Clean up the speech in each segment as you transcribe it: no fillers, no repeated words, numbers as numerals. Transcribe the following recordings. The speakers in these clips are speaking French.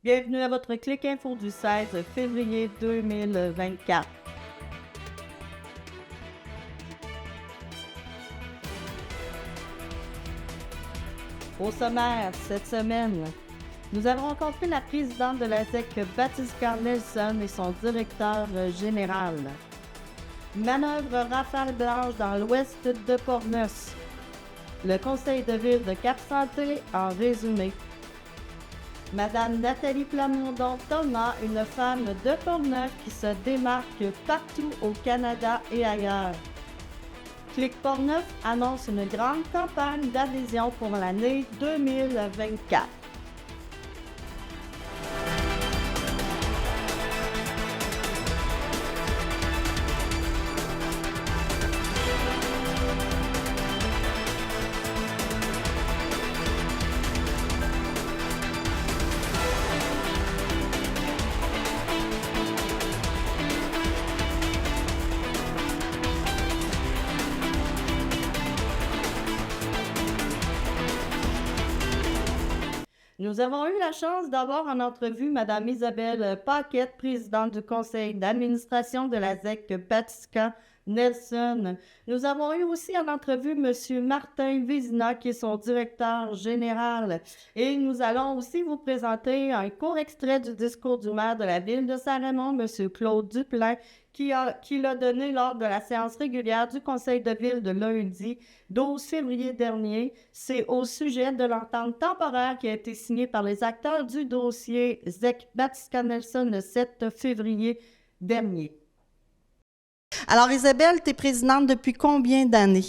Bienvenue à votre clic info du 16 février 2024. Au sommaire, cette semaine, nous avons rencontré la présidente de la ZEC, Batisca Nelson, et son directeur général. Manœuvre rafale blanche dans l'ouest de Portneuf. Le conseil de ville de Cap-Santé en résumé. Madame Nathalie Plamondon-Thomas, une femme de Portneuf qui se démarque partout au Canada et ailleurs. Clic Portneuf annonce une grande campagne d'adhésion pour l'année 2024. Nous avons eu la chance d'avoir en entrevue Mme Isabelle Paquette, présidente du conseil d'administration de la ZEC Batisca Nelson. Nous avons eu aussi en entrevue M. Martin Vézina, qui est son directeur général. Et nous allons aussi vous présenter un court extrait du discours du maire de la ville de Saint-Raymond, M. Claude Duplain, qui l'a donné lors de la séance régulière du conseil de ville de lundi 12 février dernier. C'est au sujet de l'entente temporaire qui a été signée par les acteurs du dossier ZEC Batisca Nelson le 7 février dernier. Alors Isabelle, tu es présidente depuis combien d'années?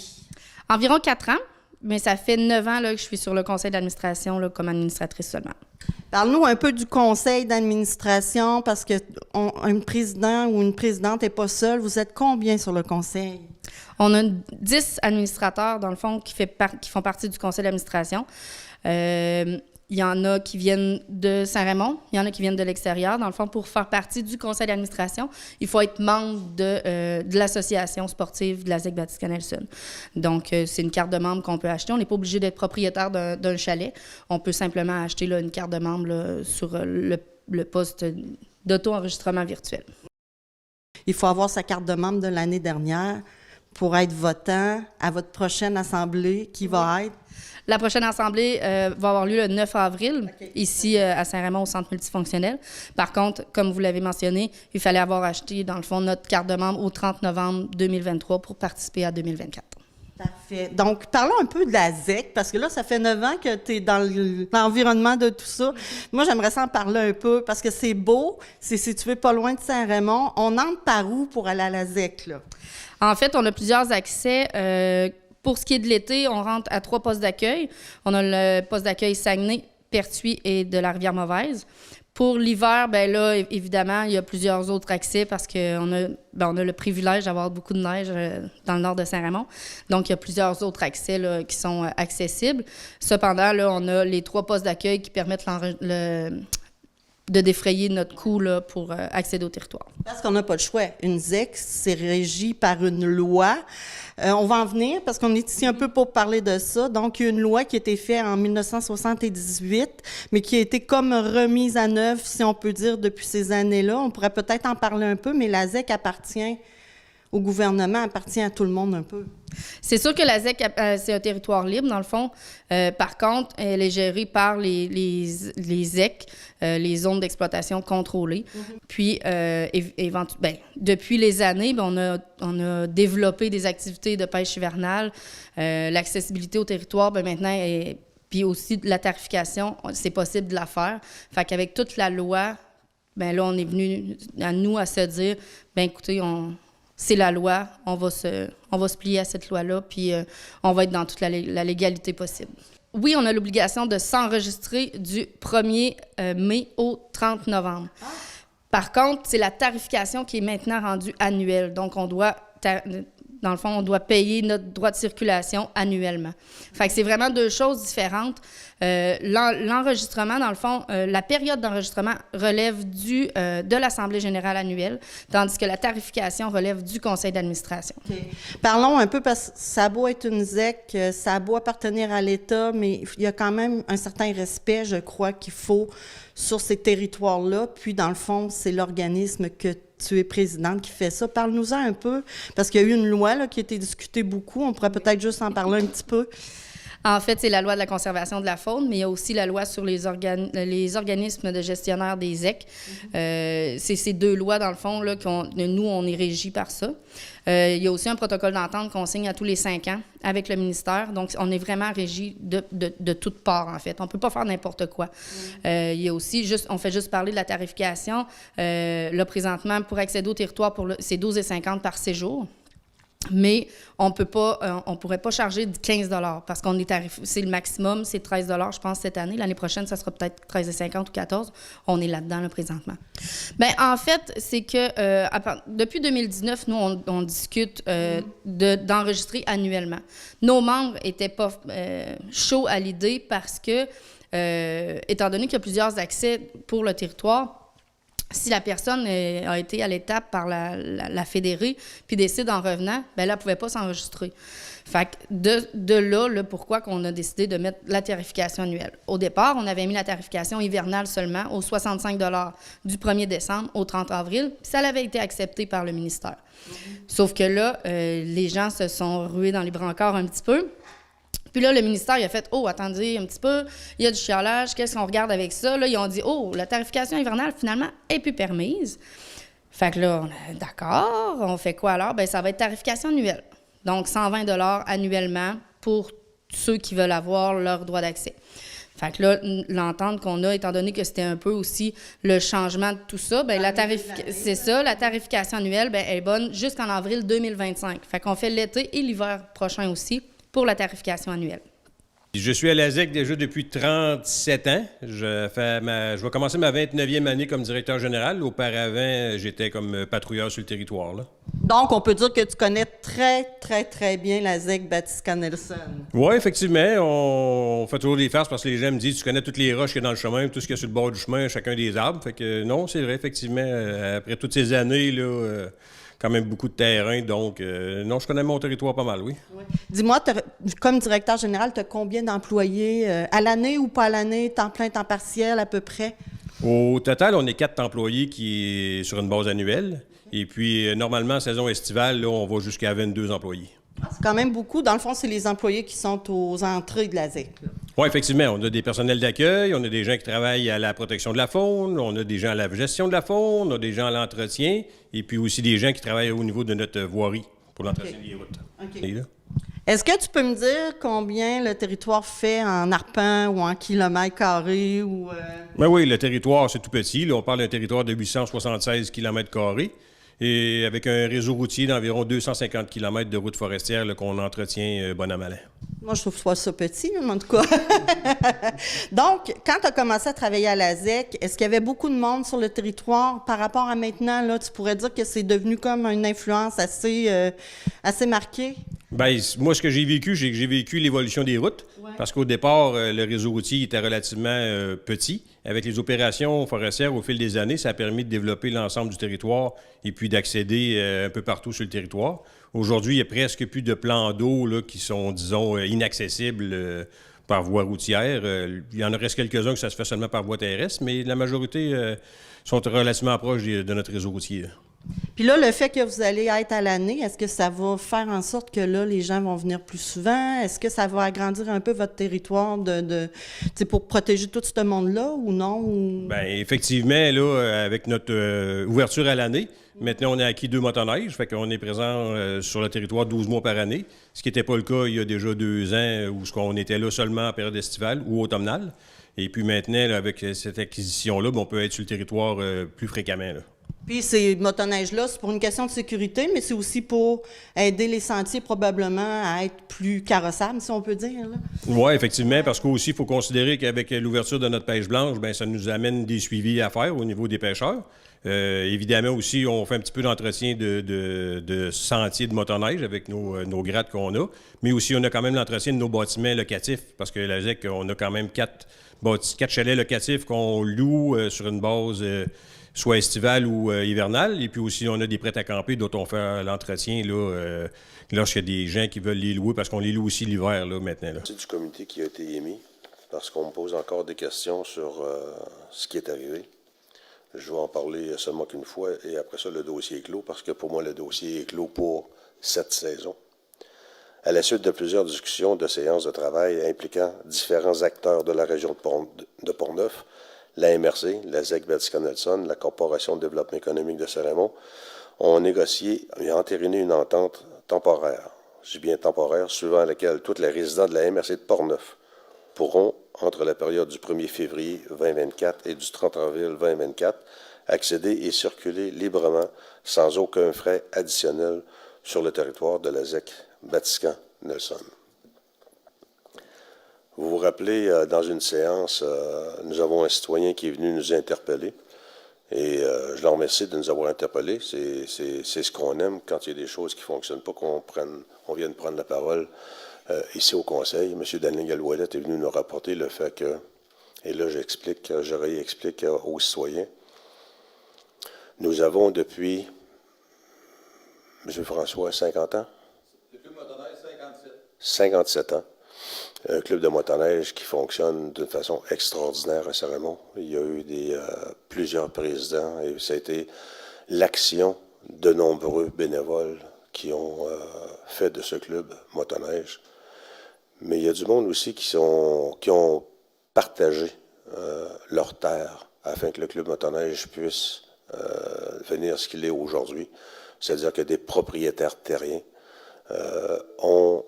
Environ 4 ans, mais ça fait 9 ans là, que je suis sur le conseil d'administration là, comme administratrice seulement. Parle-nous un peu du conseil d'administration, parce qu'un président ou une présidente n'est pas seul. Vous êtes combien sur le conseil? On a 10 administrateurs, dans le fond, qui font partie du conseil d'administration. Il y en a qui viennent de Saint-Raymond, il y en a qui viennent de l'extérieur. Dans le fond, pour faire partie du conseil d'administration, il faut être membre de l'association sportive de la ZEC Batisca Nelson. Donc, c'est une carte de membre qu'on peut acheter. On n'est pas obligé d'être propriétaire d'un chalet. On peut simplement acheter là, une carte de membre là, sur le poste d'auto-enregistrement virtuel. Il faut avoir sa carte de membre de l'année dernière pour être votant à votre prochaine assemblée qui va être... La prochaine assemblée va avoir lieu le 9 avril, ici à Saint-Raymond, au centre multifonctionnel. Par contre, comme vous l'avez mentionné, il fallait avoir acheté, dans le fond, notre carte de membre au 30 novembre 2023 pour participer à 2024. Parfait. Donc, parlons un peu de la ZEC, parce que là, ça fait 9 ans que tu es dans l'environnement de tout ça. Moi, j'aimerais ça en parler un peu, parce que c'est beau, c'est situé pas loin de Saint-Raymond. On entre par où pour aller à la ZEC, là? En fait, on a plusieurs accès. Pour ce qui est de l'été, on rentre à 3 postes d'accueil. On a le poste d'accueil Saguenay, Pertuis et de la Rivière-Mauvaise. Pour l'hiver, bien là, évidemment, il y a plusieurs autres accès parce qu'on a le privilège d'avoir beaucoup de neige dans le nord de Saint-Raymond. Donc, il y a plusieurs autres accès là, qui sont accessibles. Cependant, là, on a les 3 postes d'accueil qui permettent de défrayer notre coût là, pour accéder au territoire. Parce qu'on n'a pas le choix. Une ZEC, c'est régi par une loi. On va en venir parce qu'on est ici un peu pour parler de ça. Donc, il y a une loi qui a été faite en 1978, mais qui a été comme remise à neuf, si on peut dire, depuis ces années-là. On pourrait peut-être en parler un peu, mais la ZEC appartient au gouvernement, appartient à tout le monde un peu. C'est sûr que la ZEC, c'est un territoire libre, dans le fond. Par contre, elle est gérée par les ZEC, les zones d'exploitation contrôlées. Puis, depuis les années, on a développé des activités de pêche hivernale. L'accessibilité au territoire, maintenant, puis aussi la tarification, c'est possible de la faire. Fait qu'avec toute la loi, là, on est venu à nous à se dire, écoutez, c'est la loi, on va se plier à cette loi-là, puis on va être dans toute la légalité possible. Oui, on a l'obligation de s'enregistrer du 1er mai au 30 novembre. Par contre, c'est la tarification qui est maintenant rendue annuelle. Donc, dans le fond, on doit payer notre droit de circulation annuellement. Fait que c'est vraiment 2 choses différentes. L'enregistrement, dans le fond, la période d'enregistrement relève de l'Assemblée générale annuelle, tandis que la tarification relève du conseil d'administration. Okay. Parlons un peu, parce que ça a beau être une ZEC, ça a beau appartenir à l'État, mais il y a quand même un certain respect, je crois, qu'il faut sur ces territoires-là. Puis, dans le fond, c'est l'organisme que tu es présidente qui fait ça. Parle-nous-en un peu, parce qu'il y a eu une loi là, qui a été discutée beaucoup. On pourrait peut-être juste en parler un petit peu. En fait, c'est la loi de la conservation de la faune, mais il y a aussi la loi sur les organismes de gestionnaires des ZEC. C'est ces deux lois, dans le fond, là, nous, on est régis par ça. Il y a aussi un protocole d'entente qu'on signe à tous les 5 ans avec le ministère. Donc, on est vraiment régi de toutes parts, en fait. On ne peut pas faire n'importe quoi. Il y a aussi, on fait juste parler de la tarification. Là, présentement, pour accéder au territoire, c'est 12,50 par séjour. Mais on pourrait pas charger de 15 $ parce qu'on est c'est le maximum, c'est 13 $ je pense cette année. L'année prochaine, ça sera peut-être 13,50 ou 14. On est là-dedans là, présentement. Bien, en fait, c'est que depuis 2019, nous, on discute d'enregistrer annuellement. Nos membres étaient pas chauds à l'idée parce que, étant donné qu'il y a plusieurs accès pour le territoire, si la personne a été à l'étape par la fédérée puis décide en revenant, bien là, elle ne pouvait pas s'enregistrer. Fait que de là, pourquoi qu'on a décidé de mettre la tarification annuelle. Au départ, on avait mis la tarification hivernale seulement aux 65 $ du 1er décembre au 30 avril, puis ça avait été accepté par le ministère. Sauf que là, les gens se sont rués dans les brancards un petit peu. Puis là, le ministère, il a fait « Oh, attendez un petit peu, il y a du chialage, qu'est-ce qu'on regarde avec ça? » Là, ils ont dit « Oh, la tarification hivernale, finalement, est plus permise. » Fait que là, on est d'accord, on fait quoi alors? Bien, ça va être tarification annuelle. Donc, 120 $ annuellement pour ceux qui veulent avoir leur droit d'accès. Fait que là, l'entente qu'on a, étant donné que c'était un peu aussi le changement de tout ça, bien, la tarification annuelle, bien, elle est bonne jusqu'en avril 2025. Fait qu'on fait l'été et l'hiver prochain aussi pour la tarification annuelle. Je suis à la ZEC déjà depuis 37 ans. Je vais commencer ma 29e année comme directeur général. Auparavant, j'étais comme patrouilleur sur le territoire. Là. Donc, on peut dire que tu connais très, très, très bien la ZEC Batiscan-Nelson. Oui, effectivement. On fait toujours des farces parce que les gens me disent « Tu connais toutes les roches qu'il y a dans le chemin, tout ce qu'il y a sur le bord du chemin, chacun des arbres. » Fait que non, c'est vrai, effectivement. Après toutes ces années, là... quand même beaucoup de terrain, donc non, je connais mon territoire pas mal, oui. Dis-moi, comme directeur général, tu as combien d'employés à l'année ou pas à l'année, temps plein, temps partiel à peu près? Au total, on est 4 employés qui est sur une base annuelle. Et puis, normalement, saison estivale, là, on va jusqu'à 22 employés. C'est quand même beaucoup. Dans le fond, c'est les employés qui sont aux entrées de la ZEC. Oui, effectivement. On a des personnels d'accueil, on a des gens qui travaillent à la protection de la faune, on a des gens à la gestion de la faune, on a des gens à l'entretien, et puis aussi des gens qui travaillent au niveau de notre voirie pour l'entretien des routes. Okay. Est-ce que tu peux me dire combien le territoire fait en arpents ou en kilomètres carrés? Ben oui, le territoire, c'est tout petit. Là, on parle d'un territoire de 876 km². Et avec un réseau routier d'environ 250 km de routes forestières là, qu'on entretient bon an mal an. Moi, je trouve pas ça petit, en tout cas. Donc, quand tu as commencé à travailler à la ZEC, est-ce qu'il y avait beaucoup de monde sur le territoire par rapport à maintenant? Là, tu pourrais dire que c'est devenu comme une influence assez marquée? Bien, moi, ce que j'ai vécu, c'est que j'ai vécu l'évolution des routes. Ouais. Parce qu'au départ, le réseau routier était relativement petit. Avec les opérations forestières, au fil des années, ça a permis de développer l'ensemble du territoire et puis d'accéder un peu partout sur le territoire. Aujourd'hui, il n'y a presque plus de plans d'eau là, qui sont, disons, inaccessibles par voie routière. Il y en reste quelques-uns que ça se fait seulement par voie terrestre, mais la majorité sont relativement proches de notre réseau routier. Puis là, le fait que vous allez être à l'année, est-ce que ça va faire en sorte que là, les gens vont venir plus souvent? Est-ce que ça va agrandir un peu votre territoire pour protéger tout ce monde-là ou non? Bien, effectivement, là, avec notre ouverture à l'année, maintenant, on a acquis 2 motoneiges, fait qu'on est présent sur le territoire 12 mois par année, ce qui n'était pas le cas il y a déjà 2 ans où on était là seulement en période estivale ou automnale. Et puis maintenant, là, avec cette acquisition-là, on peut être sur le territoire plus fréquemment. Là. Puis ces motoneiges-là, c'est pour une question de sécurité, mais c'est aussi pour aider les sentiers probablement à être plus carrossables, si on peut dire. Oui, effectivement, parce qu'aussi, il faut considérer qu'avec l'ouverture de notre pêche blanche, bien, ça nous amène des suivis à faire au niveau des pêcheurs. Évidemment aussi, on fait un petit peu d'entretien de sentiers de motoneige avec nos grattes qu'on a, mais aussi on a quand même l'entretien de nos bâtiments locatifs, parce que la ZEC, on a quand même 4 chalets locatifs qu'on loue sur une base soit estivale ou hivernale, et puis aussi on a des prêts à camper dont on fait l'entretien là, lorsqu'il y a des gens qui veulent les louer, parce qu'on les loue aussi l'hiver là, maintenant. Là. C'est du comité qui a été émis parce qu'on me pose encore des questions sur ce qui est arrivé. Je vais en parler seulement qu'une fois, et après ça, le dossier est clos, parce que pour moi, le dossier est clos pour cette saison. À la suite de plusieurs discussions de séances de travail impliquant différents acteurs de la région de Portneuf, la MRC, la ZEC Batiscan-Nelson, la Corporation de développement économique de Saint-Raymond, ont négocié et entériné une entente temporaire, je dis bien temporaire, suivant laquelle tous les résidents de la MRC de Portneuf pourront, entre la période du 1er février 2024 et du 30 avril 2024, accéder et circuler librement, sans aucun frais additionnel, sur le territoire de la ZEC Batiscan-Nelson. Vous vous rappelez, dans une séance, nous avons un citoyen qui est venu nous interpeller. Et je le remercie de nous avoir interpellés. C'est ce qu'on aime quand il y a des choses qui ne fonctionnent pas, on vienne prendre la parole ici au Conseil. M. Daniel Galouelette est venu nous rapporter le fait que, et là je réexplique aux citoyens, nous avons depuis, M. François, 50 ans? Le club motoneige, 57. 57 ans. Un club de motoneige qui fonctionne d'une façon extraordinaire à Saint-Raymond. Il y a eu plusieurs présidents et ça a été l'action de nombreux bénévoles qui ont fait de ce club motoneige. Mais il y a du monde aussi qui ont partagé leur terre afin que le club motoneige puisse devenir ce qu'il est aujourd'hui. C'est-à-dire que des propriétaires terriens ont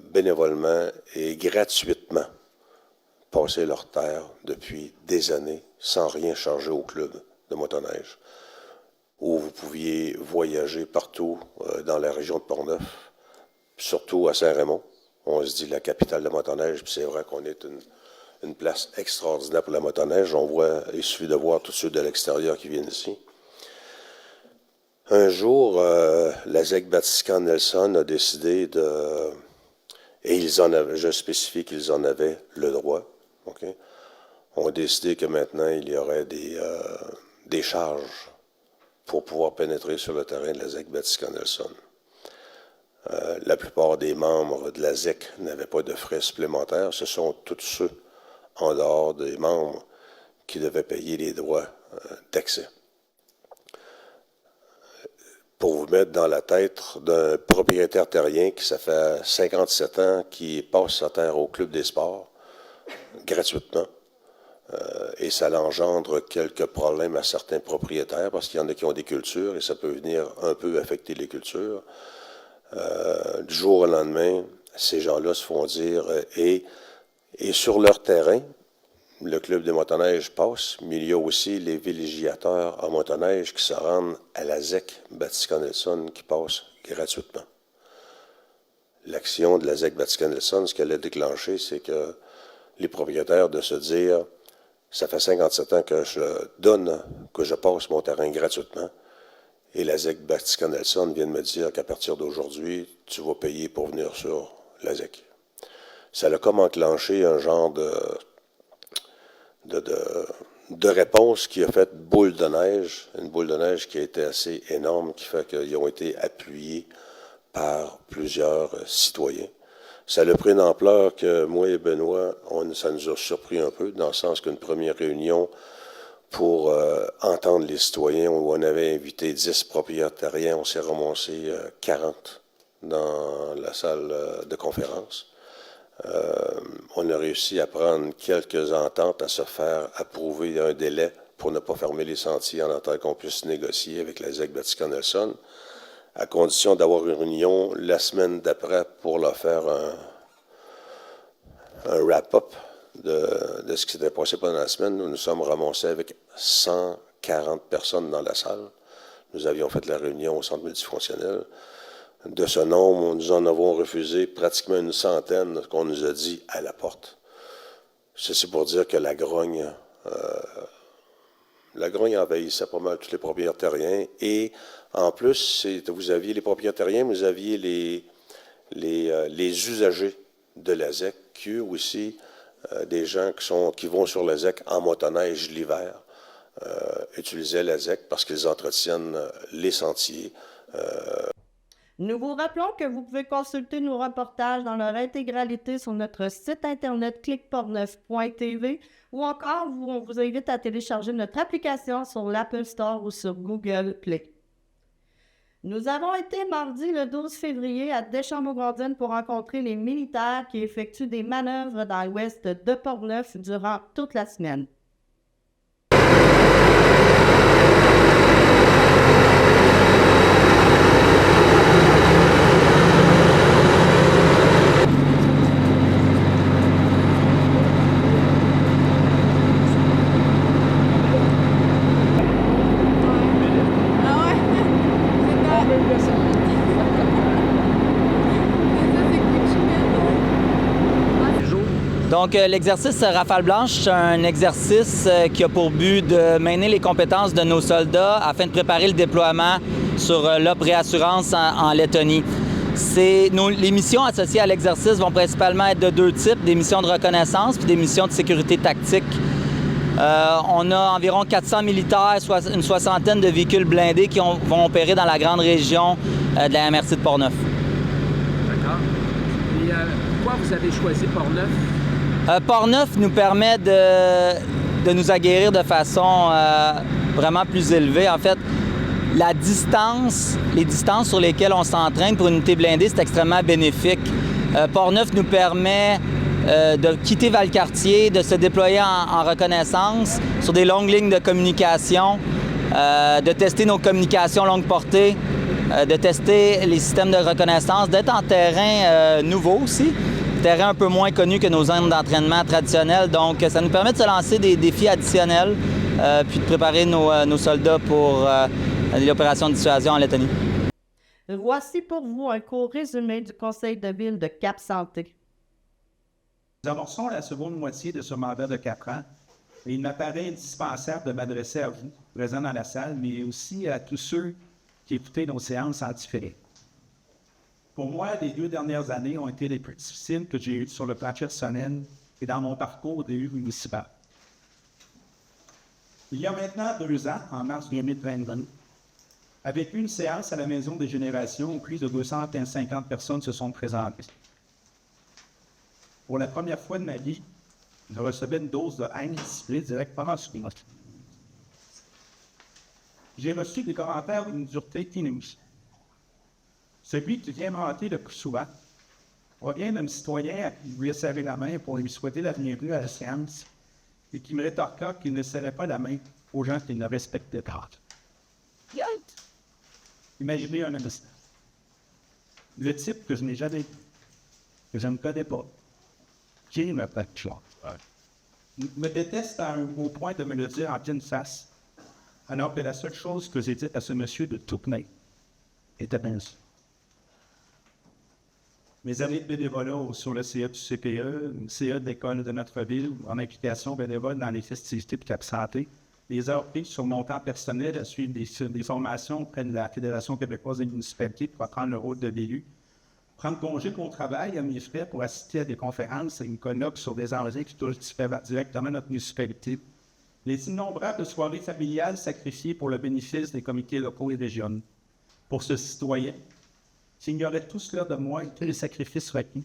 bénévolement et gratuitement passé leur terre depuis des années sans rien changer au club de motoneige, où vous pouviez voyager partout dans la région de Portneuf, surtout à Saint-Raymond. On se dit la capitale de motoneige, puis c'est vrai qu'on est une place extraordinaire pour la motoneige. Il suffit de voir tous ceux de l'extérieur qui viennent ici. Un jour, la ZEC Batiscan-Nelson a décidé et je spécifie qu'ils en avaient le droit, okay? On a décidé que maintenant, il y aurait des charges pour pouvoir pénétrer sur le terrain de la ZEC Batiscan-Nelson. La plupart des membres de la ZEC n'avaient pas de frais supplémentaires. Ce sont tous ceux, en dehors des membres, qui devaient payer les droits d'accès. Pour vous mettre dans la tête d'un propriétaire terrien qui, ça fait 57 ans, qui passe sa terre au Club des sports, gratuitement. Et ça engendre quelques problèmes à certains propriétaires, parce qu'il y en a qui ont des cultures, et ça peut venir un peu affecter les cultures. Du jour au lendemain, ces gens-là se font dire, et sur leur terrain, le club de motoneige passe, mais il y a aussi les villégiateurs en motoneige qui se rendent à la ZEC Batiscan-Nelson qui passent gratuitement. L'action de la ZEC Batiscan-Nelson, ce qu'elle a déclenché, c'est que les propriétaires de se dire « ça fait 57 ans que je passe mon terrain gratuitement », et la ZEC Batiscan-Nelson vient de me dire qu'à partir d'aujourd'hui, tu vas payer pour venir sur la ZEC. Ça a comme enclenché un genre de réponse qui a fait boule de neige, une boule de neige qui a été assez énorme, qui fait qu'ils ont été appuyés par plusieurs citoyens. Ça a pris une ampleur que moi et Benoît, ça nous a surpris un peu, dans le sens qu'une première réunion pour entendre les citoyens, où on avait invité 10 propriétaires terriens, on s'est ramassé 40 dans la salle de conférence. On a réussi à prendre quelques ententes, à se faire approuver un délai pour ne pas fermer les sentiers en attendant qu'on puisse négocier avec la ZEC Batiscan-Nelson, à condition d'avoir une réunion la semaine d'après pour leur faire un wrap-up de ce qui s'était passé pendant la semaine. Nous nous sommes ramassés avec 140 personnes dans la salle. Nous avions fait la réunion au centre multifonctionnel. De ce nombre, nous en avons refusé pratiquement une centaine qu'on nous a dit à la porte. Ceci pour dire que la grogne envahissait pas mal tous les propriétaires terriens. Et en plus, vous aviez les propriétaires terriens, vous aviez les usagers de la ZEC, qui eux aussi, des gens qui vont sur la ZEC en motoneige l'hiver, utilisaient la ZEC parce qu'ils entretiennent les sentiers. Nous vous rappelons que vous pouvez consulter nos reportages dans leur intégralité sur notre site internet cliqueportneuf.tv ou encore on vous invite à télécharger notre application sur l'Apple Store ou sur Google Play. Nous avons été mardi le 12 février à Deschambault-Grondines pour rencontrer les militaires qui effectuent des manœuvres dans l'ouest de Portneuf durant toute la semaine. Donc, l'exercice Rafale Blanche, c'est un exercice qui a pour but de maintenir les compétences de nos soldats afin de préparer le déploiement sur l'OP Réassurance en Lettonie. Les missions associées à l'exercice vont principalement être de deux types, des missions de reconnaissance puis des missions de sécurité tactique. On a environ 400 militaires, une soixantaine de véhicules blindés qui vont opérer dans la grande région de la MRC de Portneuf. D'accord. Et pourquoi vous avez choisi Portneuf? Portneuf nous permet de nous aguerrir de façon vraiment plus élevée. En fait, les distances sur lesquelles on s'entraîne pour une unité blindée, c'est extrêmement bénéfique. Portneuf nous permet de quitter Valcartier, de se déployer en reconnaissance sur des longues lignes de communication, de tester nos communications longue portée, de tester les systèmes de reconnaissance, d'être en terrain nouveau aussi. Terrain un peu moins connu que nos zones d'entraînement traditionnelles. Donc, ça nous permet de se lancer des défis additionnels puis de préparer nos soldats pour l'opération de dissuasion en Lettonie. Voici pour vous un court résumé du conseil de ville de Cap-Santé. Nous amorçons la seconde moitié de ce mandat de 4 ans et il m'apparaît indispensable de m'adresser à vous, présents dans la salle, mais aussi à tous ceux qui écoutaient nos séances en différé. Pour moi, les 2 dernières années ont été les plus difficiles que j'ai eues sur le plan personnel et dans mon parcours d'élu municipal. Il y a maintenant 2 ans, en mars 2022, avec une séance à la Maison des Générations où plus de 250 personnes se sont présentées. Pour la première fois de ma vie, je recevais une dose de haine ciblée directement sur moi. J'ai reçu des commentaires d'une dureté inouïe. Celui qui vient mentir le plus souvent provient d'un citoyen à qui je lui ai serré la main pour lui souhaiter la bienvenue à la séance et qui me rétorqua qu'il ne serrait pas la main aux gens qu'il ne respectait pas. Imaginez un instant. Le type que je n'ai jamais vu, que je ne connais pas, qui est le patron, me déteste au point de me le dire en pleine face, alors que la seule chose que j'ai dite à ce monsieur de Tournai était bien sûr. Mes années de bénévolat sur le CA du CPE, le CA de l'école de notre ville, en implication bénévole dans les festivités de Cap-Santé, les heures prises sur mon temps personnel à suivre des formations auprès de la Fédération québécoise des municipalités pour apprendre le rôle de l'élu, prendre congé pour travail à mes frais pour assister à des conférences et une colloque sur des enjeux qui touchent directement notre municipalité, les innombrables soirées familiales sacrifiées pour le bénéfice des comités locaux et régionaux. Pour ce citoyen, s'ignorait tout cela de moi et tous les sacrifices requis,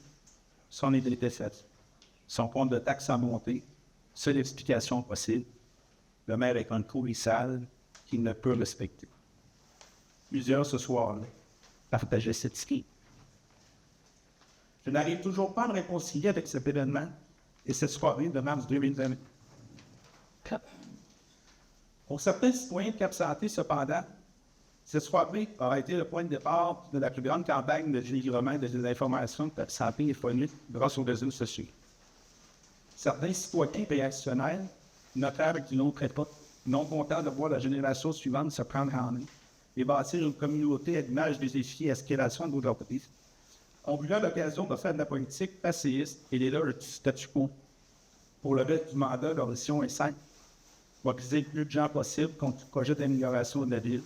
son idée était faite. Son compte de taxes a monté, seule explication possible, le maire est un courissal qu'il ne peut respecter. Plusieurs ce soir-là partageaient cette idée. Je n'arrive toujours pas à me réconcilier avec cet événement et cette soirée de mars 2020. Pour certains citoyens de Cap-Santé, cependant, cette soirée aura été le point de départ de la plus grande campagne de dénigrement de désinformation que Cap-Santé est fournie grâce aux réseaux sociaux. Certains citoyens réactionnaires notèrent qu'ils n'ont pas, non contents de voir la génération suivante se prendre en main et bâtir une communauté à l'image des défis et aspirations de l'aujourd'hui, ont eu l'occasion de faire de la politique passéiste et d'éloge du statu quo. Pour le reste du mandat, leur mission est simple: mobiliser le plus de gens possible contre le projet d'amélioration de la ville.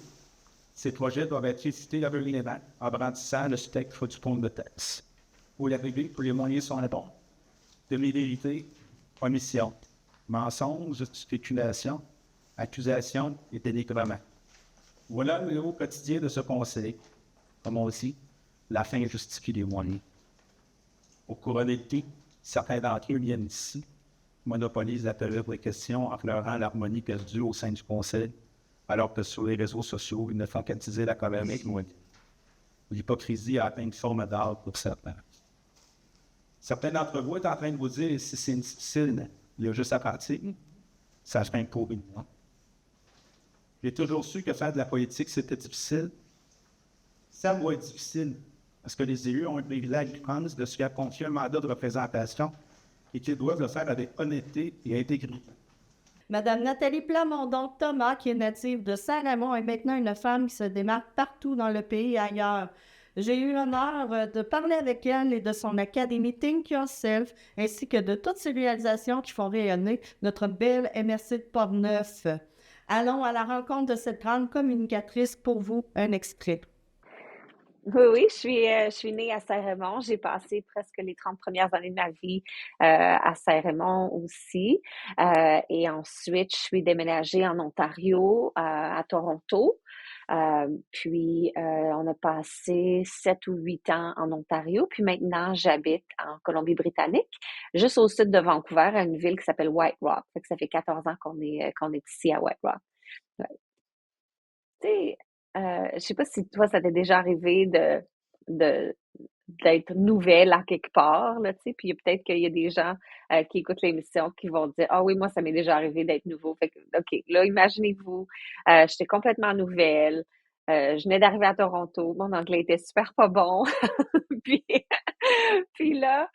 Ces projets doivent être récités aveuglément en brandissant le spectre du compte de taxes. Pour y arriver, tous les moyens sont là-bas. Demi-vérité, omission, mensonges, spéculation, accusation et dénigrement. Voilà le héros quotidien de ce conseil. Comme aussi, La fin justifie les moyens. Au cours de l'été, certains d'entre eux viennent ici, monopolisent la période de questions en pleurant l'harmonie perdue au sein du Conseil, alors que sur les réseaux sociaux, ils ne font qu'attiser la colère avec nous. L'hypocrisie a atteint une forme d'art pour certains. Certains d'entre vous sont en train de vous dire si c'est difficile, il y a juste à partir. Ça serait pour une fois. J'ai toujours su que faire de la politique, c'était difficile. Ça doit être difficile, parce que les élus ont un privilège immense de se faire confier un mandat de représentation et qu'ils doivent le faire avec honnêteté et intégrité. Madame Nathalie Plamondon-Thomas, qui est native de Saint-Raymond, est maintenant une femme qui se démarque partout dans le pays et ailleurs. J'ai eu l'honneur de parler avec elle et de son académie Think Yourself, ainsi que de toutes ses réalisations qui font rayonner notre belle MRC de Portneuf. Allons à la rencontre de cette grande communicatrice. Pour vous, un extrait. Oui, je suis née à Saint-Raymond. J'ai passé presque les 30 premières années de ma vie à Saint-Raymond aussi. Et ensuite, je suis déménagée en Ontario, à Toronto. Puis, on a passé 7 ou 8 ans en Ontario. Puis maintenant, j'habite en Colombie-Britannique, juste au sud de Vancouver, à une ville qui s'appelle White Rock. Fait que ça fait 14 ans qu'on est ici à White Rock. Ouais. Tu sais, je sais pas si toi, ça t'est déjà arrivé d'être nouvelle à quelque part, là, tu sais, puis peut-être qu'il y a des gens qui écoutent l'émission qui vont dire « Ah oui, moi, ça m'est déjà arrivé d'être nouveau. » Fait que, OK, là, imaginez-vous, j'étais complètement nouvelle, je venais d'arriver à Toronto, mon anglais était super pas bon, puis, puis là,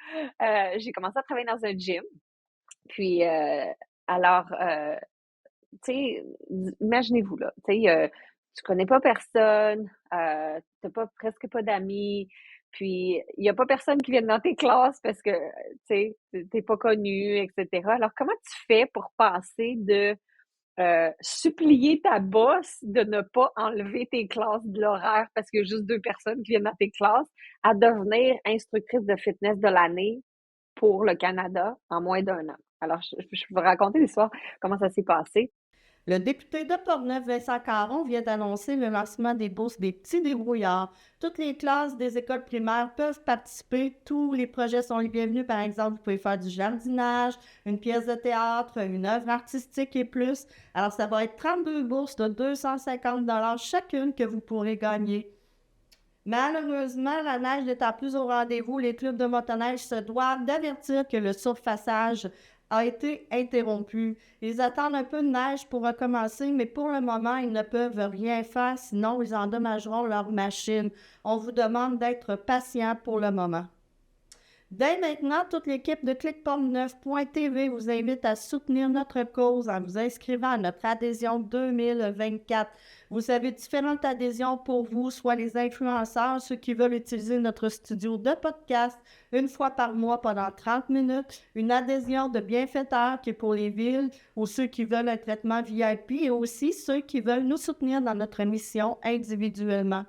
j'ai commencé à travailler dans un gym, puis alors, tu sais, imaginez-vous, là, tu sais, tu connais pas personne, t'as presque pas d'amis, puis il y a pas personne qui vient dans tes classes parce que, tu sais, t'es pas connu, etc. Alors, comment tu fais pour passer de supplier ta boss de ne pas enlever tes classes de l'horaire parce qu'il y a juste 2 personnes qui viennent dans tes classes, à devenir instructrice de fitness de l'année pour le Canada en moins d'1 an? Alors, je vais vous raconter l'histoire, comment ça s'est passé. Le député de Portneuf, Vincent Caron, vient d'annoncer le lancement des bourses des petits débrouillards. Toutes les classes des écoles primaires peuvent participer. Tous les projets sont les bienvenus. Par exemple, vous pouvez faire du jardinage, une pièce de théâtre, une œuvre artistique et plus. Alors, ça va être 32 bourses de 250 $ chacune que vous pourrez gagner. Malheureusement, la neige n'étant plus au rendez-vous, les clubs de motoneige se doivent d'avertir que le surfaçage a été interrompu. Ils attendent un peu de neige pour recommencer, mais pour le moment, ils ne peuvent rien faire, sinon ils endommageront leur machine. On vous demande d'être patient pour le moment. Dès maintenant, toute l'équipe de clic-portneuf.tv vous invite à soutenir notre cause en vous inscrivant à notre adhésion 2024. Vous avez différentes adhésions pour vous, soit les influenceurs, ceux qui veulent utiliser notre studio de podcast une fois par mois pendant 30 minutes, une adhésion de bienfaiteurs qui est pour les villes ou ceux qui veulent un traitement VIP et aussi ceux qui veulent nous soutenir dans notre mission individuellement.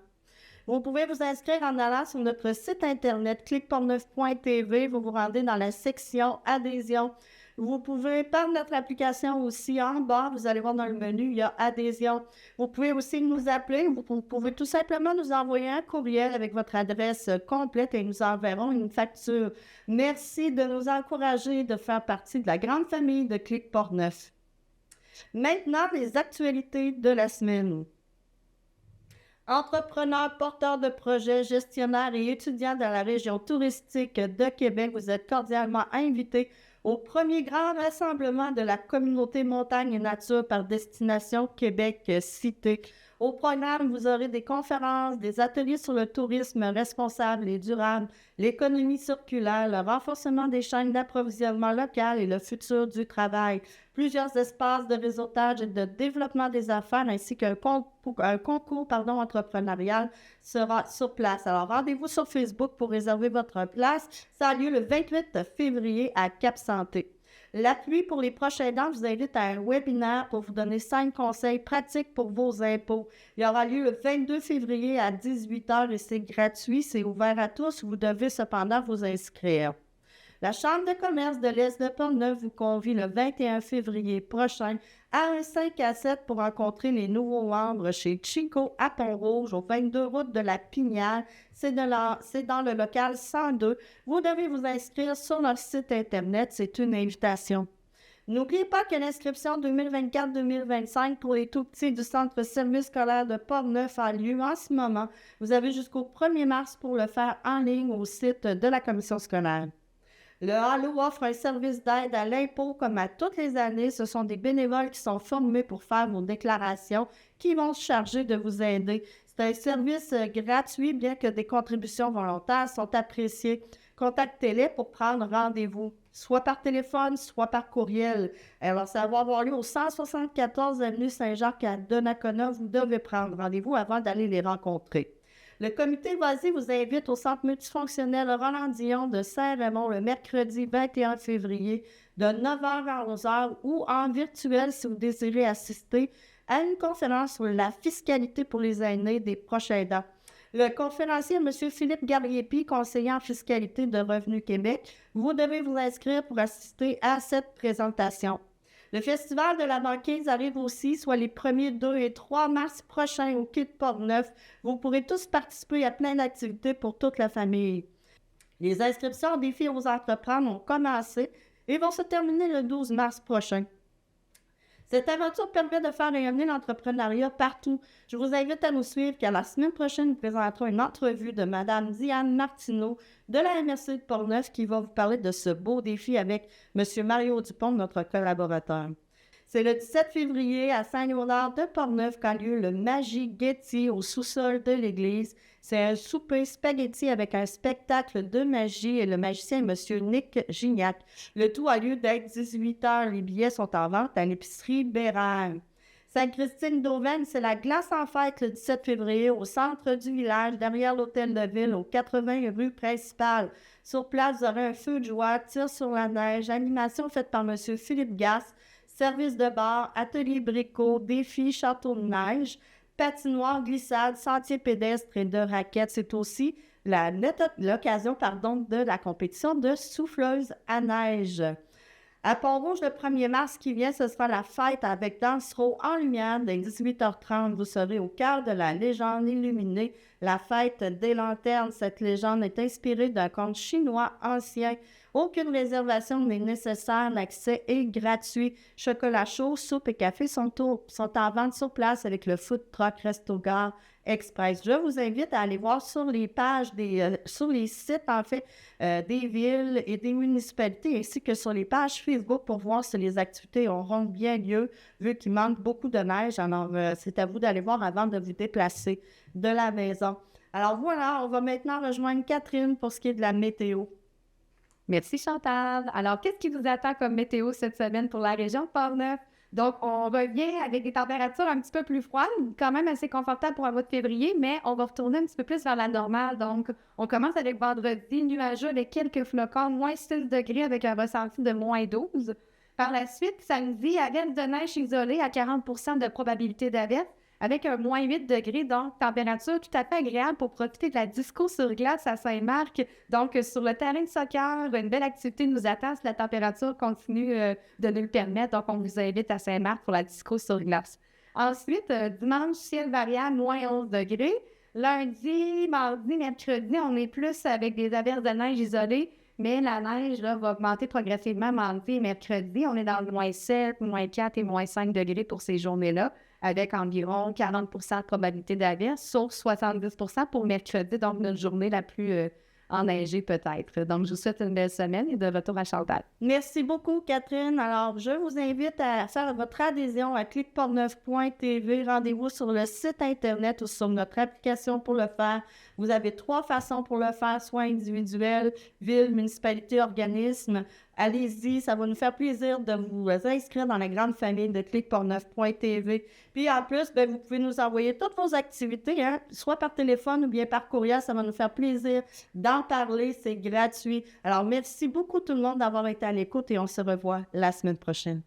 Vous pouvez vous inscrire en allant sur notre site internet clic-portneuf.tv. Vous vous rendez dans la section adhésion. Vous pouvez, par notre application aussi, en bas, vous allez voir dans le menu, il y a adhésion. Vous pouvez aussi nous appeler. Vous pouvez tout simplement nous envoyer un courriel avec votre adresse complète et nous enverrons une facture. Merci de nous encourager de faire partie de la grande famille de Clic-Portneuf. Maintenant, les actualités de la semaine. Entrepreneurs, porteurs de projets, gestionnaires et étudiants dans la région touristique de Québec, vous êtes cordialement invités au premier grand rassemblement de la communauté montagne et nature par destination Québec Cité. Au programme, vous aurez des conférences, des ateliers sur le tourisme responsable et durable, l'économie circulaire, le renforcement des chaînes d'approvisionnement locales et le futur du travail. Plusieurs espaces de réseautage et de développement des affaires ainsi qu'un concours entrepreneurial sera sur place. Alors, rendez-vous sur Facebook pour réserver votre place. Ça a lieu le 28 février à Cap-Santé. L'appui pour les prochains aidants vous invite à un webinaire pour vous donner 5 conseils pratiques pour vos impôts. Il aura lieu le 22 février à 18h et c'est gratuit, c'est ouvert à tous. Vous devez cependant vous inscrire. La Chambre de commerce de l'Est de Portneuf vous convie le 21 février prochain à un 5 à 7 pour rencontrer les nouveaux membres chez Chico à Pont-Rouge, au 22 route de la Pinière. C'est dans le local 102. Vous devez vous inscrire sur notre site Internet. C'est une invitation. N'oubliez pas que l'inscription 2024-2025 pour les tout-petits du Centre service scolaire de Portneuf a lieu en ce moment. Vous avez jusqu'au 1er mars pour le faire en ligne au site de la commission scolaire. Le Halo offre un service d'aide à l'impôt comme à toutes les années. Ce sont des bénévoles qui sont formés pour faire vos déclarations qui vont se charger de vous aider. C'est un service gratuit, bien que des contributions volontaires sont appréciées. Contactez-les pour prendre rendez-vous, soit par téléphone, soit par courriel. Alors, ça va avoir lieu au 174 avenue Saint-Jacques à Donnacona. Vous devez prendre rendez-vous avant d'aller les rencontrer. Le comité Vas-y vous invite au centre multifonctionnel Roland-Dion de Saint-Raymond le mercredi 21 février de 9h à 11h ou en virtuel si vous désirez assister à une conférence sur la fiscalité pour les aînés des proches aidants. Le conférencier M. Philippe Gariepi, conseiller en fiscalité de Revenu Québec, vous devez vous inscrire pour assister à cette présentation. Le Festival de la banquise arrive aussi, soit les 1er, 2 et 3 mars prochains au quai de Portneuf. Vous pourrez tous participer à plein d'activités pour toute la famille. Les inscriptions au défi aux entreprendre ont commencé et vont se terminer le 12 mars prochain. Cette aventure permet de faire rayonner l'entrepreneuriat partout. Je vous invite à nous suivre car la semaine prochaine, nous présenterons une entrevue de Mme Diane Martineau de la MRC de Portneuf qui va vous parler de ce beau défi avec M. Mario Dupont, notre collaborateur. C'est le 17 février à Saint-Léonard de Portneuf qu'a lieu le Magie Getty au sous-sol de l'église. C'est un souper spaghetti avec un spectacle de magie et le magicien est M. Nick Gignac. Le tout a lieu d'être 18h. Les billets sont en vente à l'épicerie Bérard. Sainte-Christine-d'Auvergne, c'est la glace en fête le 17 février au centre du village, derrière l'hôtel de ville, au 80 rue principale. Sur place, vous aurez un feu de joie, tir sur la neige, animation faite par M. Philippe Gasse, service de bar, atelier bricot, défi, château de neige, patinoire, glissade, sentier pédestre et de raquettes. C'est aussi l'occasion de la compétition de souffleuse à neige. À Pont-Rouge, le 1er mars qui vient, ce sera la fête avec Dansereau en lumière dès 18h30. Vous serez au cœur de la légende illuminée, la fête des lanternes. Cette légende est inspirée d'un conte chinois ancien. Aucune réservation n'est nécessaire, l'accès est gratuit. Chocolat chaud, soupe et café sont en vente sur place avec le food truck Resto-Gare Express. Je vous invite à aller voir sur les pages, sur les sites des villes et des municipalités ainsi que sur les pages Facebook pour voir si les activités auront bien lieu vu qu'il manque beaucoup de neige. Alors, c'est à vous d'aller voir avant de vous déplacer de la maison. Alors voilà, on va maintenant rejoindre Catherine pour ce qui est de la météo. Merci Chantal. Alors, qu'est-ce qui vous attend comme météo cette semaine pour la région de Portneuf? Donc, on revient avec des températures un petit peu plus froides, quand même assez confortables pour un mois de février, mais on va retourner un petit peu plus vers la normale. Donc, on commence avec vendredi, nuageux avec quelques flocons, moins 6 degrés avec un ressenti de moins 12. Par la suite, samedi, averse de neige isolée à 40 % de probabilité d'averse, avec un moins 8 degrés, donc température tout à fait agréable pour profiter de la disco sur glace à Saint-Marc. Donc, sur le terrain de soccer, une belle activité nous attend si la température continue de nous le permettre. Donc, on vous invite à Saint-Marc pour la disco sur glace. Ensuite, dimanche, ciel variable, moins 11 degrés. Lundi, mardi, mercredi, on est plus avec des averses de neige isolées, mais la neige là, va augmenter progressivement mardi et mercredi. On est dans le moins 7, moins 4 et moins 5 degrés pour ces journées-là, avec environ 40 % de probabilité d'averse, sauf 70 % pour mercredi, donc notre journée la plus enneigée peut-être. Donc, je vous souhaite une belle semaine et de retour à Chantal. Merci beaucoup, Catherine. Alors, je vous invite à faire votre adhésion à cliqueportneuf.tv. Rendez-vous sur le site Internet ou sur notre application pour le faire. Vous avez 3 façons pour le faire, soit individuel, ville, municipalité, organisme. Allez-y, ça va nous faire plaisir de vous inscrire dans la grande famille de cliqueportneuf.tv. Puis en plus, vous pouvez nous envoyer toutes vos activités, soit par téléphone ou bien par courriel. Ça va nous faire plaisir d'en parler. C'est gratuit. Alors, merci beaucoup tout le monde d'avoir été à l'écoute et on se revoit la semaine prochaine.